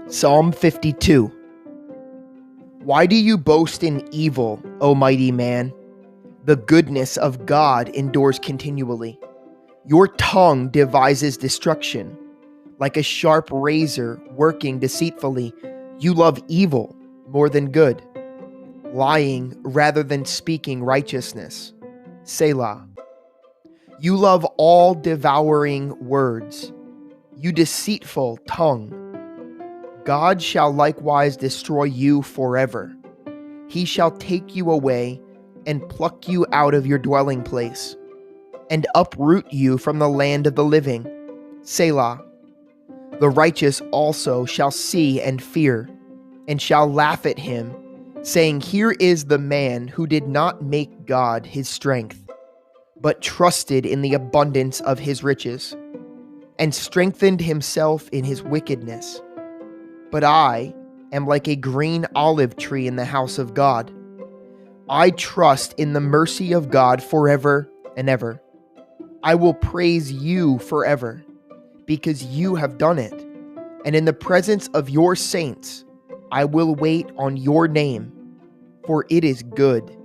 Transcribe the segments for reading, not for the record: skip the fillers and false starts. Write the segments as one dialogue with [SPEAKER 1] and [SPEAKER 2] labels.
[SPEAKER 1] Psalm 52. Why do you boast in evil, O mighty man? The goodness of God endures continually. Your tongue devises destruction. Like a sharp razor working deceitfully, you love evil more than good, lying rather than speaking righteousness. Selah. You love all devouring words, you deceitful tongue. God shall likewise destroy you forever. He shall take you away and pluck you out of your dwelling place, and uproot you from the land of the living. Selah. The righteous also shall see and fear, and shall laugh at him, saying, Here is the man who did not make God his strength, but trusted in the abundance of his riches, and strengthened himself in his wickedness. But I am like a green olive tree in the house of God. I trust in the mercy of God forever and ever. I will praise you forever, because you have done it. And in the presence of your saints, I will wait on your name, for it is good.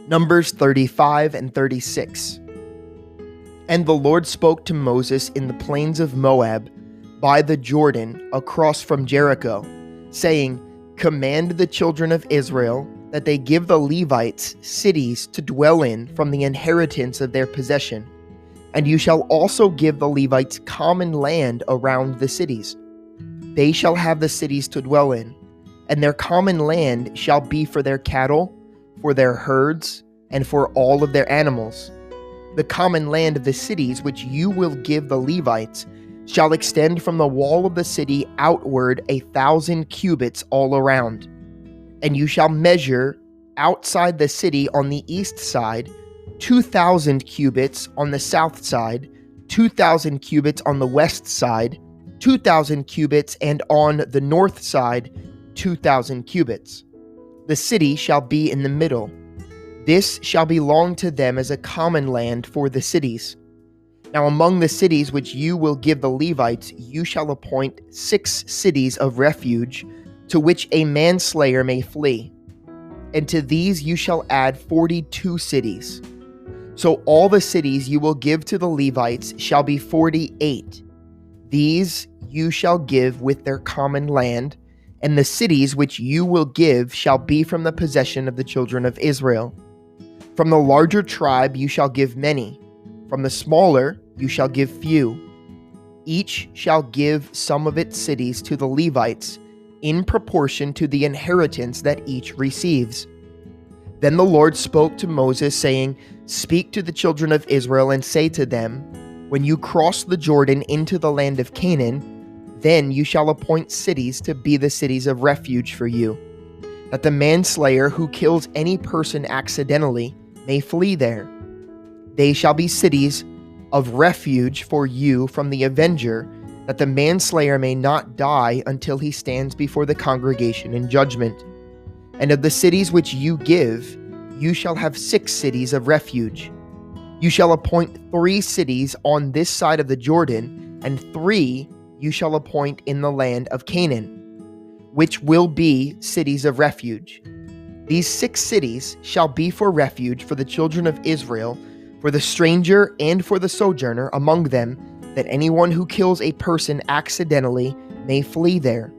[SPEAKER 1] Numbers 35 and 36. And the Lord spoke to Moses in the plains of Moab, by the Jordan, across from Jericho, saying, Command the children of Israel that they give the Levites cities to dwell in from the inheritance of their possession. And you shall also give the Levites common land around the cities. They shall have the cities to dwell in, and their common land shall be for their cattle, for their herds, and for all of their animals. The common land of the cities which you will give the Levites shall extend from the wall of the city outward 1,000 cubits all around. And you shall measure outside the city on the east side 2,000 cubits on the south side, 2,000 cubits on the west side, 2,000 cubits, and on the north side 2,000 cubits. The city shall be in the middle. This shall belong to them as a common land for the cities. Now among the cities which you will give the Levites, you shall appoint 6 cities of refuge, to which a manslayer may flee. And to these you shall add 42 cities. So all the cities you will give to the Levites shall be 48. These you shall give with their common land, and the cities which you will give shall be from the possession of the children of Israel. From the larger tribe you shall give many, from the smaller you shall give few. Each shall give some of its cities to the Levites, in proportion to the inheritance that each receives. Then the Lord spoke to Moses, saying, Speak to the children of Israel and say to them, When you cross the Jordan into the land of Canaan, then you shall appoint cities to be the cities of refuge for you, that the manslayer who kills any person accidentally may flee there. They shall be cities of refuge for you from the avenger, that the manslayer may not die until he stands before the congregation in judgment. And of the cities which you give, you shall have 6 cities of refuge. You shall appoint 3 cities on this side of the Jordan, and 3 you shall appoint in the land of Canaan, which will be cities of refuge. These 6 cities shall be for refuge for the children of Israel, for the stranger and for the sojourner among them, that anyone who kills a person accidentally may flee there.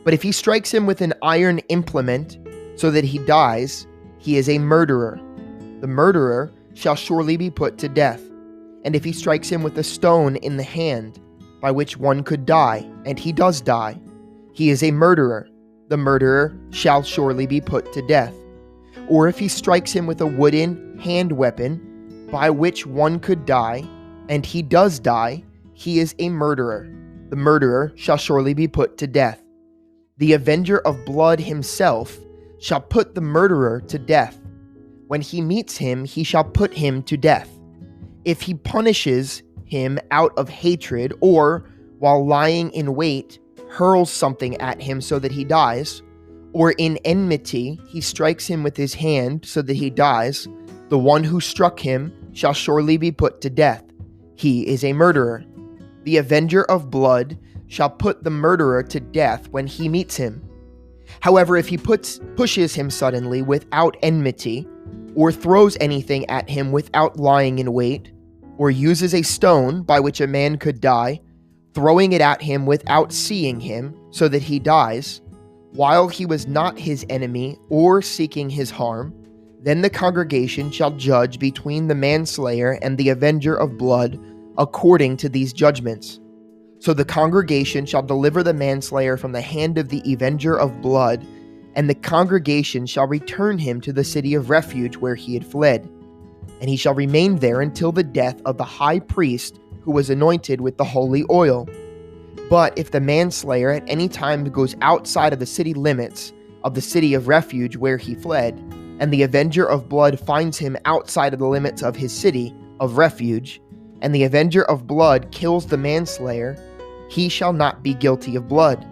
[SPEAKER 1] But if he strikes him with an iron implement so that he dies, he is a murderer. The murderer shall surely be put to death. And if he strikes him with a stone in the hand, by which one could die, and he does die, he is a murderer. The murderer shall surely be put to death. Or if he strikes him with a wooden hand weapon, by which one could die, and he does die, he is a murderer. The murderer shall surely be put to death. The avenger of blood himself shall put the murderer to death. When he meets him, he shall put him to death. If he punishes him out of hatred, or while lying in wait, hurls something at him so that he dies, or in enmity he strikes him with his hand so that he dies, the one who struck him shall surely be put to death. He is a murderer. The avenger of blood shall put the murderer to death when he meets him. However, if he pushes him suddenly without enmity, or throws anything at him without lying in wait, or uses a stone by which a man could die, throwing it at him without seeing him so that he dies, while he was not his enemy or seeking his harm, then the congregation shall judge between the manslayer and the avenger of blood according to these judgments. So the congregation shall deliver the manslayer from the hand of the avenger of blood, and the congregation shall return him to the city of refuge where he had fled. And he shall remain there until the death of the high priest who was anointed with the holy oil. But if the manslayer at any time goes outside of the city limits of the city of refuge where he fled, and the avenger of blood finds him outside of the limits of his city of refuge, and the avenger of blood kills the manslayer, he shall not be guilty of blood,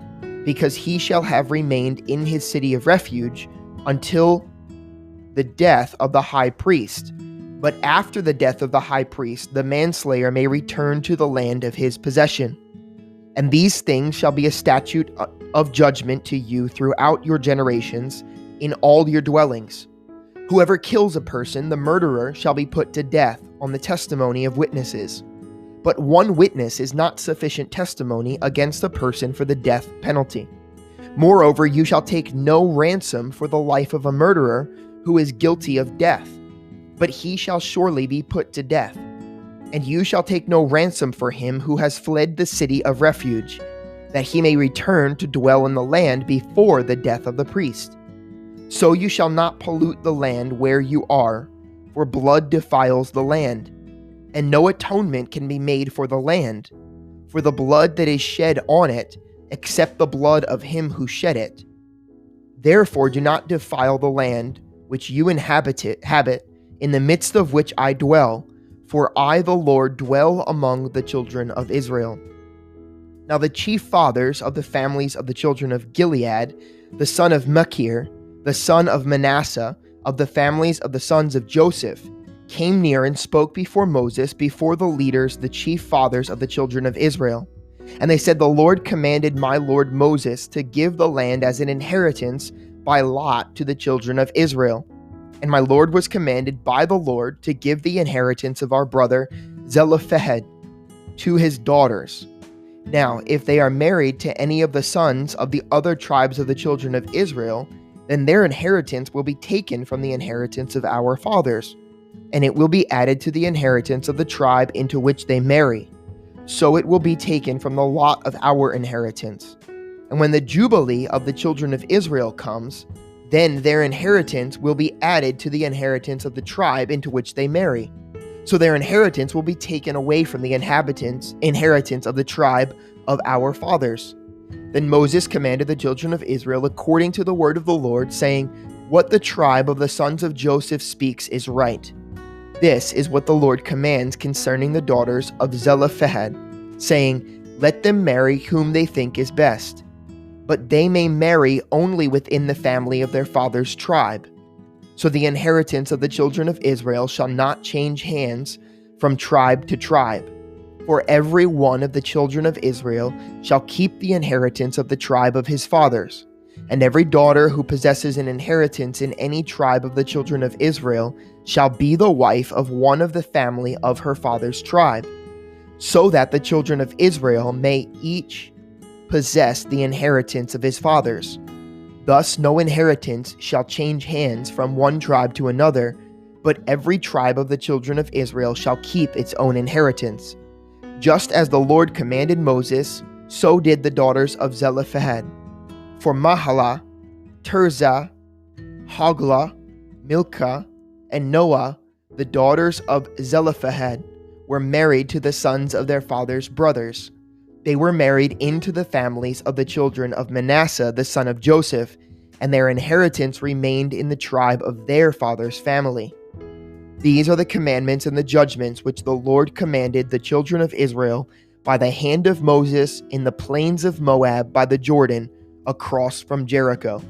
[SPEAKER 1] because he shall have remained in his city of refuge until the death of the high priest. But after the death of the high priest, the manslayer may return to the land of his possession. And these things shall be a statute of judgment to you throughout your generations in all your dwellings. Whoever kills a person, the murderer, shall be put to death on the testimony of witnesses. But one witness is not sufficient testimony against a person for the death penalty. Moreover, you shall take no ransom for the life of a murderer who is guilty of death, but he shall surely be put to death. And you shall take no ransom for him who has fled the city of refuge, that he may return to dwell in the land before the death of the priest. So you shall not pollute the land where you are, for blood defiles the land, and no atonement can be made for the land, for the blood that is shed on it, except the blood of him who shed it. Therefore do not defile the land which you inhabit, in the midst of which I dwell, for I, the Lord, dwell among the children of Israel. Now the chief fathers of the families of the children of Gilead, the son of Machir, the son of Manasseh, of the families of the sons of Joseph, came near and spoke before Moses, before the leaders, the chief fathers of the children of Israel. And they said, The Lord commanded my lord Moses to give the land as an inheritance by lot to the children of Israel. And my lord was commanded by the Lord to give the inheritance of our brother Zelophehad to his daughters. Now, if they are married to any of the sons of the other tribes of the children of Israel, then their inheritance will be taken from the inheritance of our fathers, and it will be added to the inheritance of the tribe into which they marry. So it will be taken from the lot of our inheritance. And when the Jubilee of the children of Israel comes, then their inheritance will be added to the inheritance of the tribe into which they marry. So their inheritance will be taken away from the inheritance of the tribe of our fathers. Then Moses commanded the children of Israel according to the word of the Lord, saying, What the tribe of the sons of Joseph speaks is right. This is what the Lord commands concerning the daughters of Zelophehad, saying, Let them marry whom they think is best. But they may marry only within the family of their father's tribe. So the inheritance of the children of Israel shall not change hands from tribe to tribe. For every one of the children of Israel shall keep the inheritance of the tribe of his fathers. And every daughter who possesses an inheritance in any tribe of the children of Israel shall be the wife of one of the family of her father's tribe, so that the children of Israel may each possess the inheritance of his fathers. Thus no inheritance shall change hands from one tribe to another, but every tribe of the children of Israel shall keep its own inheritance. Just as the Lord commanded Moses, so did the daughters of Zelophehad. For Mahlah, Tirzah, Hoglah, Milcah, and Noah, the daughters of Zelophehad, were married to the sons of their father's brothers. They were married into the families of the children of Manasseh, the son of Joseph, and their inheritance remained in the tribe of their father's family. These are the commandments and the judgments which the Lord commanded the children of Israel by the hand of Moses in the plains of Moab by the Jordan across from Jericho.